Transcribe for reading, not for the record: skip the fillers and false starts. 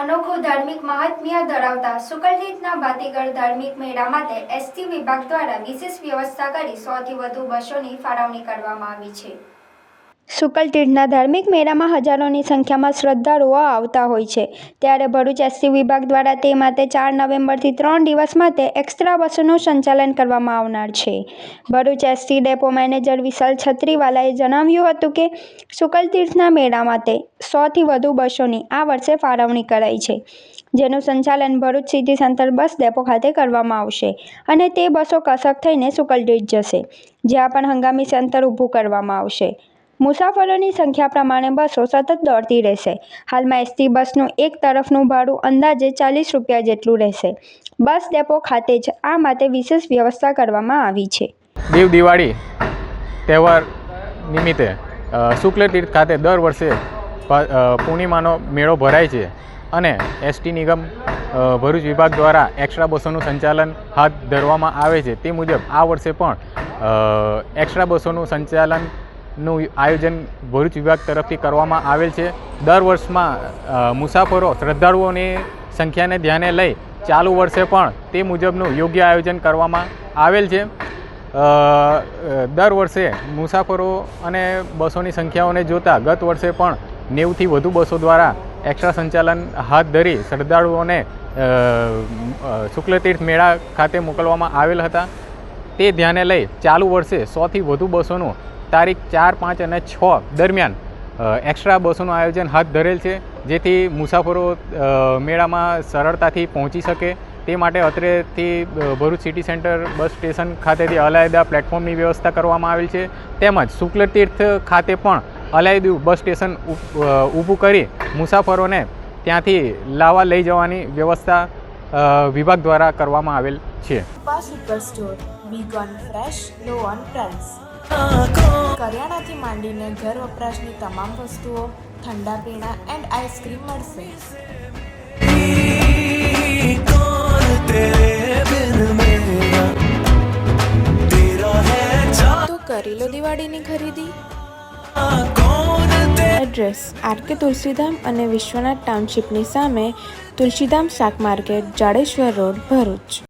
અનોખું ધાર્મિક મહાત્મ્ય ધરાવતા શુકલતીર્થના ભાતીગળ ધાર્મિક મેળા માટે એસટી વિભાગ દ્વારા વિશેષ વ્યવસ્થા કરી 100 થી વધુ બસોની ફાળવણી કરવામાં આવી છે। શુકલતીર્થના ધાર્મિક મેળામાં હજારોની સંખ્યામાં શ્રદ્ધાળુઓ આવતા હોય છે, ત્યારે ભરૂચ એસટી વિભાગ દ્વારા તે માટે 4 નવેમ્બરથી 3 દિવસ માટે એક્સ્ટ્રા બસોનું સંચાલન કરવામાં આવનાર છે। ભરૂચ એસટી ડેપો મેનેજર વિશાલ છત્રીવાલાએ જણાવ્યું હતું કે શુકલતીર્થના મેળા માટે 100 થી વધુ બસોની આ વર્ષે ફાળવણી કરાઈ છે, જેનું સંચાલન Bharuch city centre bus depot ખાતે કરવામાં આવશે અને તે બસો કસક થઈને શુકલતીર્થ જશે, જ્યાં પણ હંગામી સેન્ટર ઊભું કરવામાં આવશે। મુસાફરોની સંખ્યા પ્રમાણે બસો સતત દોડતી રહેશે। હાલમાં એસટી બસનું એક તરફનું ભાડું અંદાજે 40 રૂપિયા જેટલું રહેશે। બસ ડેપો ખાતે જ આ માટે વિશેષ વ્યવસ્થા કરવામાં આવી છે। દેવ દિવાળી તહેવાર નિમિત્તે શુક્લતીર્થ ખાતે દર વર્ષે પૂર્ણિમાનો મેળો ભરાય છે અને એસટી નિગમ ભરૂચ વિભાગ દ્વારા એક્સ્ટ્રા બસોનું સંચાલન હાથ ધરવામાં આવે છે। તે મુજબ આ વર્ષે પણ એક્સ્ટ્રા બસોનું સંચાલનનું આયોજન ભરૂચ વિભાગ તરફથી કરવામાં આવેલ છે। દર વર્ષમાં મુસાફરો શ્રદ્ધાળુઓની સંખ્યાને ધ્યાને લઈ ચાલુ વર્ષે પણ તે મુજબનું યોગ્ય આયોજન કરવામાં આવેલ છે। દર વર્ષે મુસાફરો અને બસોની સંખ્યાઓને જોતાં ગત વર્ષે પણ 90થી વધુ બસો દ્વારા એક્સ્ટ્રા સંચાલન હાથ ધરી શ્રદ્ધાળુઓને શુક્લતીર્થ મેળા ખાતે મોકલવામાં આવેલ હતા। તે ધ્યાને લઈ ચાલુ વર્ષે 100થી વધુ બસોનું તારીખ 4, 5 અને 6 દરમિયાન એક્સ્ટ્રા બસોનું આયોજન હાથ ધરેલ છે, જેથી મુસાફરો મેળામાં સરળતાથી પહોંચી શકે તે માટે અત્રેથી Bharuch city centre bus station ખાતેથી અલાયદા પ્લેટફોર્મની વ્યવસ્થા કરવામાં આવેલ છે। તેમજ શુક્લતીર્થ ખાતે પણ અલાયદું બસ સ્ટેશન ઊભું કરી મુસાફરોને ત્યાંથી લાવવા લઈ જવાની વ્યવસ્થા વિભાગ દ્વારા કરવામાં આવેલ છે। Super store, big on fresh, low on price. કરિયાણાથી માંડીને ઘર વપરાશની તમામ વસ્તુઓ, ઠંડા પીણા એન્ડ આઈસ્ક્રીમ મળશે। તો કરી લો દિવાળીની ખરીદી। એડ્રેસ: આરકે તુલસીધામ અને વિશ્વનાથ ટાઉનશીપની સામે તુલસીધામ શાક માર્કેટ, જાડેશ્વર રોડ, ભરૂચ।